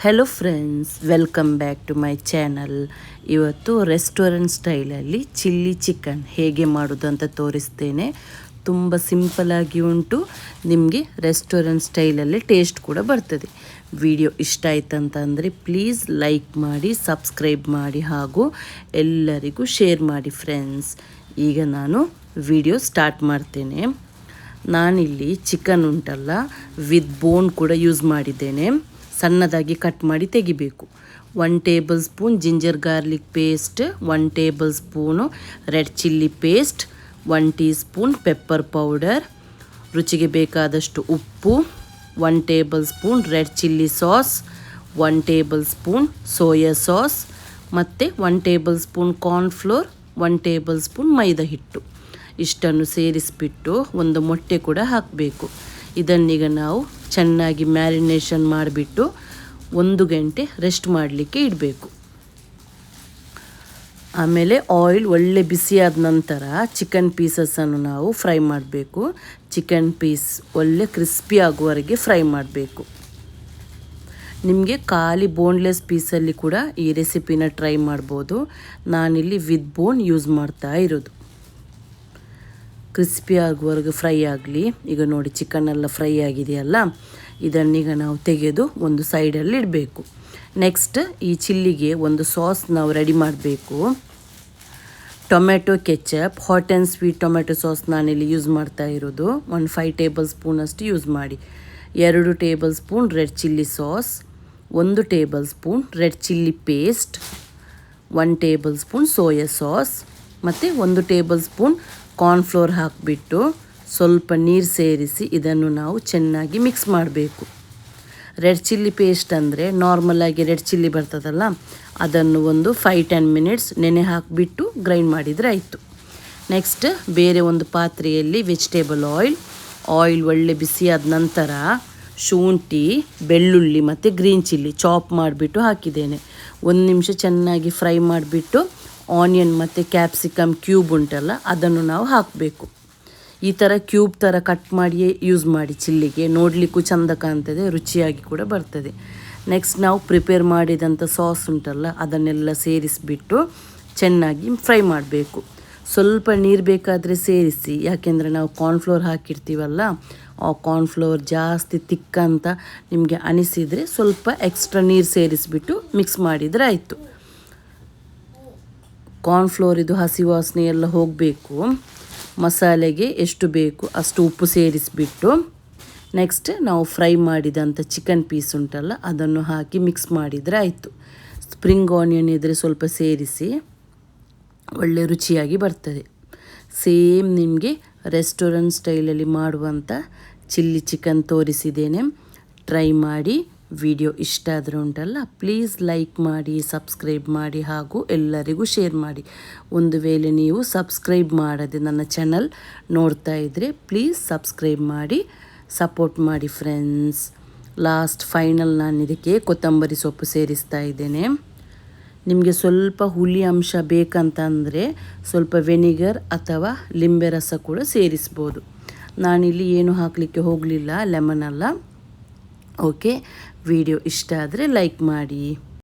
Hello friends, welcome back to my channel. ಇವತ್ತು restaurant ಸ್ಟೈಲಲ್ಲಿ chilli chicken ಹೇಗೆ ಮಾಡೋದು ಅಂತ ತೋರಿಸ್ತೇನೆ. ತುಂಬ ಸಿಂಪಲಾಗಿ ಉಂಟು, ನಿಮಗೆ ರೆಸ್ಟೋರೆಂಟ್ ಸ್ಟೈಲಲ್ಲಿ ಟೇಸ್ಟ್ ಕೂಡ ಬರ್ತದೆ. ವಿಡಿಯೋ ಇಷ್ಟ ಆಯ್ತಂತಂದರೆ ಪ್ಲೀಸ್ ಲೈಕ್ ಮಾಡಿ, ಸಬ್ಸ್ಕ್ರೈಬ್ ಮಾಡಿ ಹಾಗೂ ಎಲ್ಲರಿಗೂ ಶೇರ್ ಮಾಡಿ ಫ್ರೆಂಡ್ಸ್. ಈಗ ನಾನು ವಿಡಿಯೋ ಸ್ಟಾರ್ಟ್ ಮಾಡ್ತೇನೆ. ನಾನಿಲ್ಲಿ ಚಿಕನ್ ಉಂಟಲ್ಲ, ವಿತ್ ಬೋನ್ ಕೂಡ ಯೂಸ್ ಮಾಡಿದ್ದೇನೆ. ಸಣ್ಣದಾಗಿ ಕಟ್ ಮಾಡಿ ತೆಗಿಬೇಕು. 1 tablespoon ginger garlic paste, 1 tablespoon red chilli paste, 1 teaspoon pepper powder, ರುಚಿಗೆ ಬೇಕಾದಷ್ಟು ಉಪ್ಪು, 1 tablespoon red chilli sauce, 1 tablespoon soya sauce ಮತ್ತು 1 tablespoon cornflour, 1 tablespoon maida ಹಿಟ್ಟು. ಇಷ್ಟನ್ನು ಸೇರಿಸಿಬಿಟ್ಟು ಒಂದು ಮೊಟ್ಟೆ ಕೂಡ ಹಾಕಬೇಕು. ಇದನ್ನೀಗ ನಾವು ಚೆನ್ನಾಗಿ ಮ್ಯಾರಿನೇಷನ್ ಮಾಡಿಬಿಟ್ಟು 1 ಗಂಟೆ ರೆಸ್ಟ್ ಮಾಡಲಿಕ್ಕೆ ಇಡಬೇಕು. ಆಮೇಲೆ ಆಯಿಲ್ ಒಳ್ಳೆ ಬಿಸಿಯಾದ ನಂತರ ಚಿಕನ್ ಪೀಸಸನ್ನು ನಾವು ಫ್ರೈ ಮಾಡಬೇಕು. ಚಿಕನ್ ಪೀಸ್ ಒಳ್ಳೆ ಕ್ರಿಸ್ಪಿ ಆಗುವವರೆಗೆ ಫ್ರೈ ಮಾಡಬೇಕು. ನಿಮಗೆ ಖಾಲಿ ಬೋನ್ಲೆಸ್ ಪೀಸಲ್ಲಿ ಕೂಡ ಈ ರೆಸಿಪಿನ ಟ್ರೈ ಮಾಡ್ಬೋದು. ನಾನಿಲ್ಲಿ ವಿತ್ ಬೋನ್ ಯೂಸ್ ಮಾಡ್ತಾ ಇರೋದು. ಕ್ರಿಸ್ಪಿ ಆಗುವವರೆಗೆ ಫ್ರೈ ಆಗಲಿ. ಈಗ ನೋಡಿ, ಚಿಕನ್ ಎಲ್ಲ ಫ್ರೈ ಆಗಿದೆಯಲ್ಲ, ಇದನ್ನೀಗ ನಾವು ತೆಗೆದು ಒಂದು ಸೈಡಲ್ಲಿ ಇಡಬೇಕು. ನೆಕ್ಸ್ಟ್ ಈ ಚಿಲ್ಲಿಗೆ ಒಂದು ಸಾಸ್ ನಾವು ರೆಡಿ ಮಾಡಬೇಕು. Tomato ketchup, hot and sweet tomato sauce ನಾನಿಲ್ಲಿ ಯೂಸ್ ಮಾಡ್ತಾ ಇರೋದು. 5 ಟೇಬಲ್ ಸ್ಪೂನಷ್ಟು ಯೂಸ್ ಮಾಡಿ. 2 table spoon red chilli sauce, 1 tablespoon red chilli paste, 1 tablespoon soya sauce ಮತ್ತು 1 ಟೇಬಲ್ ಸ್ಪೂನ್ ಕಾರ್ನ್ಫ್ಲೋರ್ ಹಾಕಿಬಿಟ್ಟು ಸ್ವಲ್ಪ ನೀರು ಸೇರಿಸಿ ಇದನ್ನು ನಾವು ಚೆನ್ನಾಗಿ ಮಿಕ್ಸ್ ಮಾಡಬೇಕು. ರೆಡ್ ಚಿಲ್ಲಿ ಪೇಸ್ಟ್ ಅಂದರೆ ನಾರ್ಮಲಾಗಿ ರೆಡ್ ಚಿಲ್ಲಿ ಬರ್ತದಲ್ಲ, ಅದನ್ನು ಒಂದು 5-10 ಮಿನಿಟ್ಸ್ ನೆನೆ ಹಾಕಿಬಿಟ್ಟು ಗ್ರೈಂಡ್ ಮಾಡಿದರೆ ಆಯಿತು. ನೆಕ್ಸ್ಟ್ ಬೇರೆ ಒಂದು ಪಾತ್ರೆಯಲ್ಲಿ ವೆಜಿಟೇಬಲ್ ಆಯಿಲ್ ಒಳ್ಳೆ ಬಿಸಿಯಾದ ನಂತರ ಶುಂಠಿ, ಬೆಳ್ಳುಳ್ಳಿ ಮತ್ತು ಗ್ರೀನ್ ಚಿಲ್ಲಿ ಚಾಪ್ ಮಾಡಿಬಿಟ್ಟು ಹಾಕಿದ್ದೇನೆ. 1 ನಿಮಿಷ ಚೆನ್ನಾಗಿ ಫ್ರೈ ಮಾಡಿಬಿಟ್ಟು ಆನಿಯನ್ ಮತ್ತು ಕ್ಯಾಪ್ಸಿಕಮ್ ಕ್ಯೂಬ್ ಉಂಟಲ್ಲ, ಅದನ್ನು ನಾವು ಹಾಕಬೇಕು. ಈ ಥರ ಕ್ಯೂಬ್ ಥರ ಕಟ್ ಮಾಡಿಯೇ ಯೂಸ್ ಮಾಡಿ ಚಿಲ್ಲಿಗೆ, ನೋಡಲಿಕ್ಕೂ ಚೆಂದ ಕಾಣ್ತದೆ, ರುಚಿಯಾಗಿ ಕೂಡ ಬರ್ತದೆ. ನೆಕ್ಸ್ಟ್ ನಾವು ಪ್ರಿಪೇರ್ ಮಾಡಿದಂಥ ಸಾಸ್ ಉಂಟಲ್ಲ, ಅದನ್ನೆಲ್ಲ ಸೇರಿಸಿಬಿಟ್ಟು ಚೆನ್ನಾಗಿ ಫ್ರೈ ಮಾಡಬೇಕು. ಸ್ವಲ್ಪ ನೀರು ಬೇಕಾದರೆ ಸೇರಿಸಿ, ಯಾಕೆಂದರೆ ನಾವು ಕಾರ್ನ್ಫ್ಲೋರ್ ಹಾಕಿರ್ತೀವಲ್ಲ, ಆ ಕಾರ್ನ್ಫ್ಲೋರ್ ಜಾಸ್ತಿ ತಿಕ್ಕಂತ ನಿಮಗೆ ಅನಿಸಿದರೆ ಸ್ವಲ್ಪ ಎಕ್ಸ್ಟ್ರಾ ನೀರು ಸೇರಿಸಿಬಿಟ್ಟು ಮಿಕ್ಸ್ ಮಾಡಿದರೆ ಆಯಿತು. ಕಾರ್ನ್ಫ್ಲೋರ್ ಇದು ಹಸಿ ವಾಸನೆ ಎಲ್ಲ ಹೋಗಬೇಕು. ಮಸಾಲೆಗೆ ಎಷ್ಟು ಬೇಕು ಅಷ್ಟು ಉಪ್ಪು ಸೇರಿಸಿಬಿಟ್ಟು ನೆಕ್ಸ್ಟ್ ನಾವು ಫ್ರೈ ಮಾಡಿದಂಥ ಚಿಕನ್ ಪೀಸ್ ಉಂಟಲ್ಲ, ಅದನ್ನು ಹಾಕಿ ಮಿಕ್ಸ್ ಮಾಡಿದರೆ ಆಯಿತು. ಸ್ಪ್ರಿಂಗ್ ಆನಿಯನ್ ಇದ್ದರೆ ಸ್ವಲ್ಪ ಸೇರಿಸಿ, ಒಳ್ಳೆ ರುಚಿಯಾಗಿ ಬರ್ತದೆ. ಸೇಮ್ ನಿಮಗೆ ರೆಸ್ಟೋರೆಂಟ್ ಸ್ಟೈಲಲ್ಲಿ ಮಾಡುವಂಥ ಚಿಲ್ಲಿ ಚಿಕನ್ ತೋರಿಸಿದ್ದೇನೆ. ಟ್ರೈ ಮಾಡಿ. ವಿಡಿಯೋ ಇಷ್ಟ ಆದರೆ ಉಂಟಲ್ಲ, ಪ್ಲೀಸ್ ಲೈಕ್ ಮಾಡಿ, ಸಬ್ಸ್ಕ್ರೈಬ್ ಮಾಡಿ ಹಾಗೂ ಎಲ್ಲರಿಗೂ ಶೇರ್ ಮಾಡಿ. ಒಂದು ವೇಳೆ ನೀವು ಸಬ್ಸ್ಕ್ರೈಬ್ ಮಾಡದೆ ನನ್ನ ಚಾನಲ್ ನೋಡ್ತಾ ಇದ್ದರೆ ಪ್ಲೀಸ್ ಸಬ್ಸ್ಕ್ರೈಬ್ ಮಾಡಿ, ಸಪೋರ್ಟ್ ಮಾಡಿ ಫ್ರೆಂಡ್ಸ್. ಫೈನಲ್ ನಾನು ಇದಕ್ಕೆ ಕೊತ್ತಂಬರಿ ಸೊಪ್ಪು ಸೇರಿಸ್ತಾ ಇದ್ದೇನೆ. ನಿಮಗೆ ಸ್ವಲ್ಪ ಹುಳಿ ಅಂಶ ಬೇಕಂತಂದರೆ ಸ್ವಲ್ಪ ವೆನಿಗರ್ ಅಥವಾ ಲಿಂಬೆ ರಸ ಕೂಡ ಸೇರಿಸ್ಬೋದು. ನಾನಿಲ್ಲಿ ಏನು ಹಾಕಲಿಕ್ಕೆ ಹೋಗಲಿಲ್ಲ, ಲೆಮನ್ ಅಲ್ಲ. ಓಕೆ, ವಿಡಿಯೋ ಇಷ್ಟ ಆದರೆ ಲೈಕ್ ಮಾಡಿ.